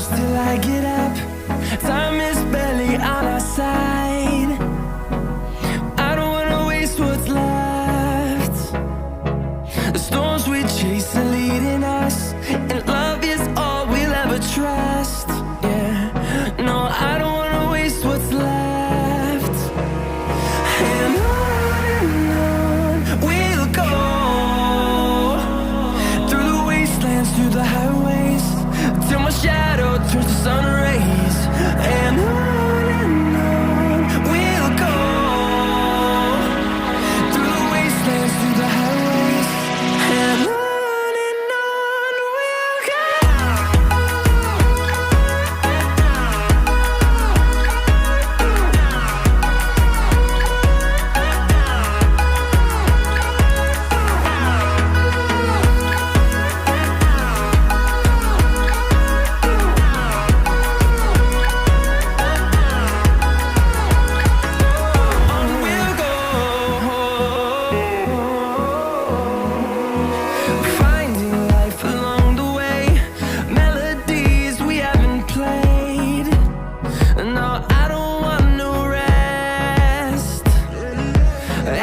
close till I get up. Time is barely on our side. I don't wanna waste what's left. The storms we chase are leading us, and love is all we'll ever trust. Yeah, no, I don't wanna waste what's left. And on we'll go, through the wastelands, through the highways, till my shadow turns to sun rays. And on we'll go, through the wastelands, through the highways, and on we'll go. Finding life along the way, melodies we haven't played. No, I don't want no rest.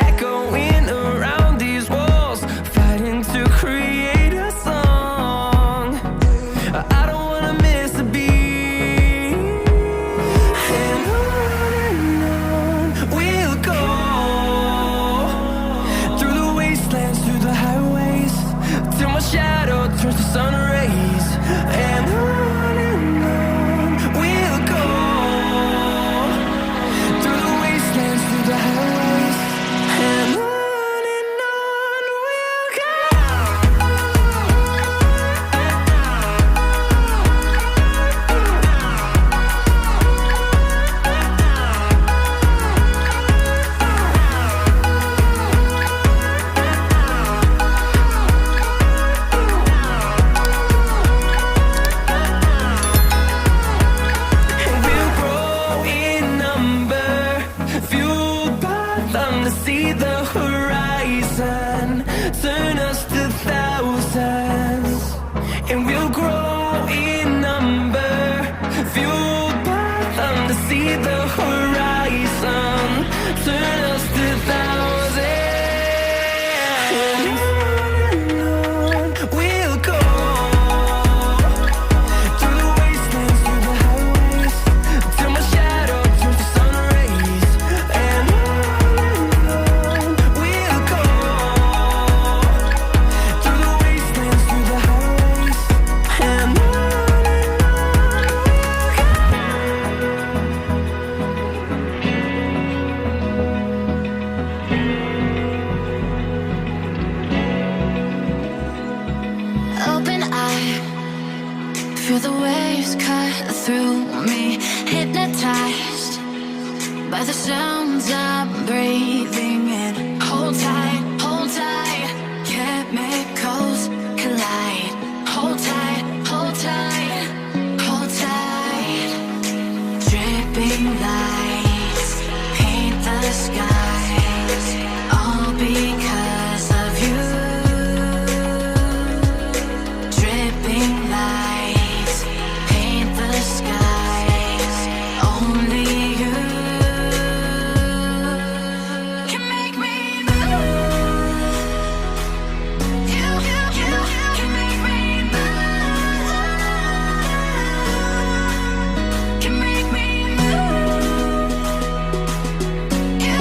Echoing around these walls, fighting to create a song. I don't wanna miss a beat. And on we'll go, through the wastelands, through the highways, till my shadow turns to sun rays. And on we'll go, through the wastelands, through the highways, and on we'll go. And we'll grow in number, fueled by them to see the horizon, turn us to thousands. And we'll grow in number, fueled by them to see the horizon, turn us to thousands. And on we'll go, through the wastelands, through the highways, till my shadow turns to sun rays. And on we'll go, through the wastelands, through the highways, and on we'll go. Open eye, feel the waves cut through me, hypnotized by the sounds I'm breathing in. Hold tight, chemicals collide. Hold tight, hold tight, hold tight. Dripping lights paint the skies, all because of you. Dripping lights paint the skies, only you can make me move. You can make me move. Can make me move. You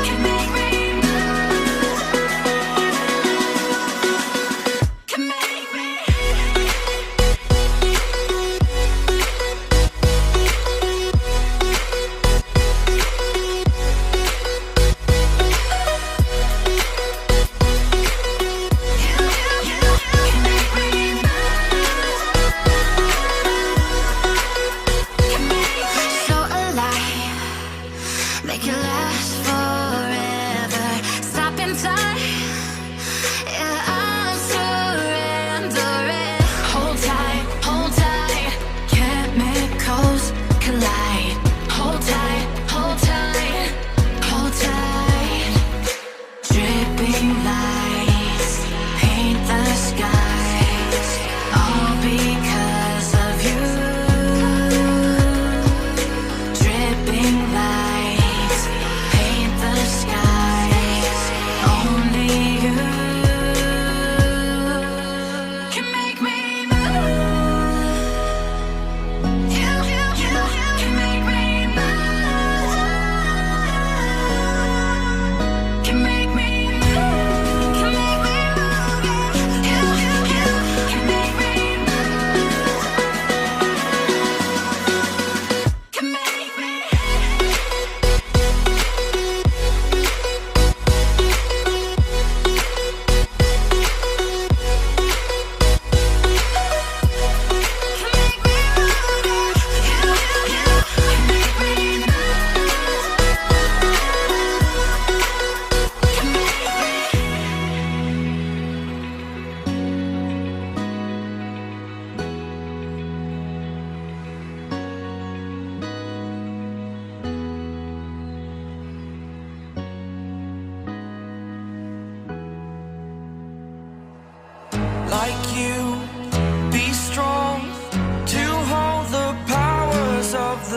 can make me move. Can make me.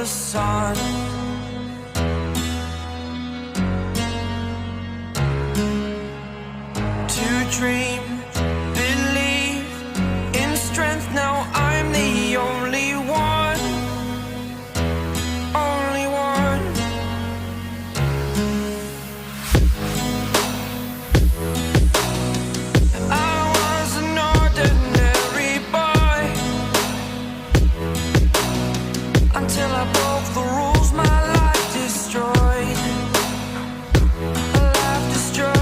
the sun. To dream, believe in strength. Now I'm the only one, only one. I was an ordinary boy until I broke the rules. My life destroyed, life destroyed.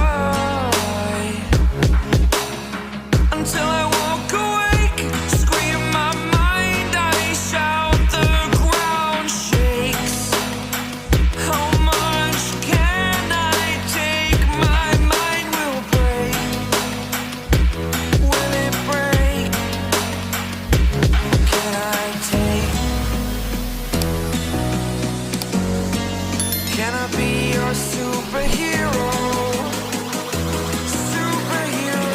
Until I walk awake, scream my mind, I shout, the ground shakes. How much can I take? My mind will break. Will it break? Can I take? Can I be your superhero? Superhero.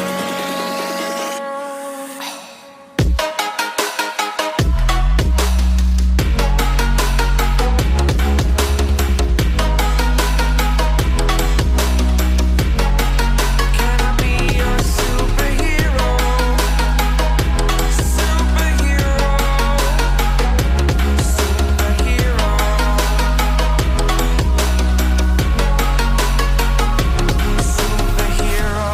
Can I be your superhero? Superhero. Superhero. Superhero.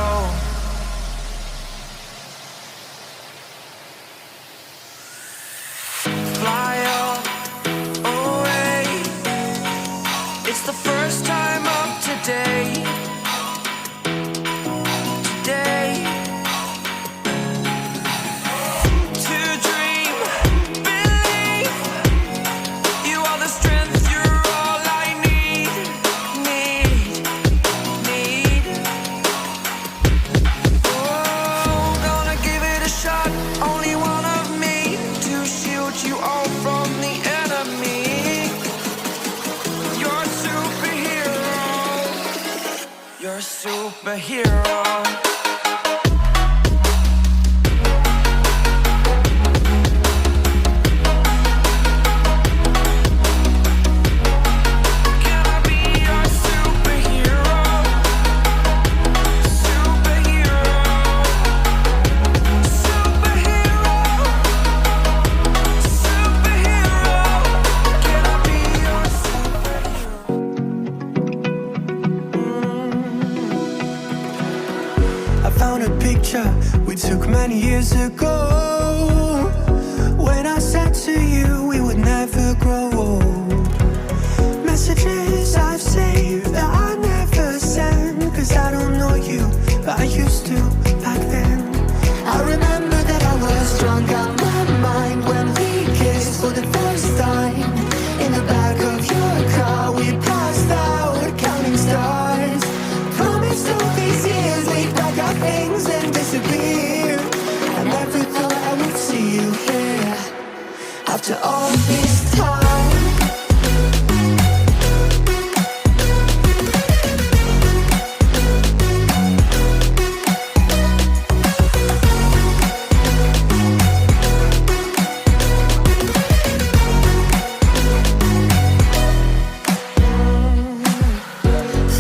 Fly away. It's the first time of today. Today. To dream, believe. You are the strength, you're all I need. Oh, gonna give it a shot. Only one of me to shield you all from the enemy. You're a superhero. You're a superhero. Can I be your superhero? Superhero. Superhero. Superhero. Can I be your superhero? I found a picture we took many years ago. When I said to you we would never grow old. Messages I've saved that I never send, 'cause I don't know you, but I used to back then. I remember that I was drunk out my mind when we kissed for the first time. In the back of your car we passed out counting stars. Promised all these years we'd pack our things and disappear. I never thought I would see you here after all this time.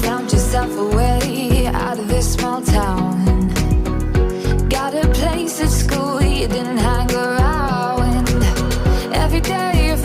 Found yourself a way out of this small town. Got a place at school you didn't hang around. Every day you're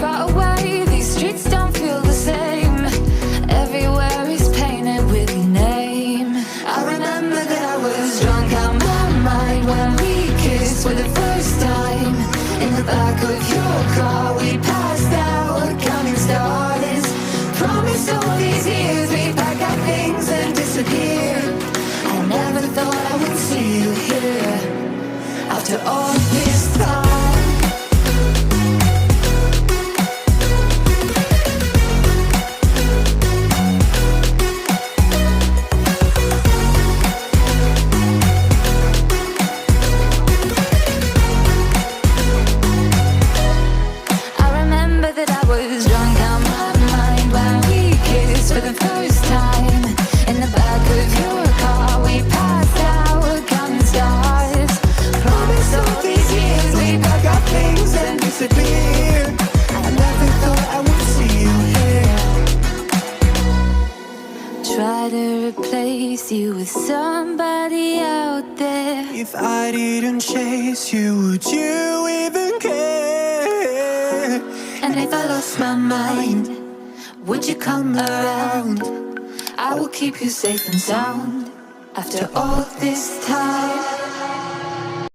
If I didn't chase you, would you even care? And if I lost my mind, would you come around? I will keep you safe and sound after all this time.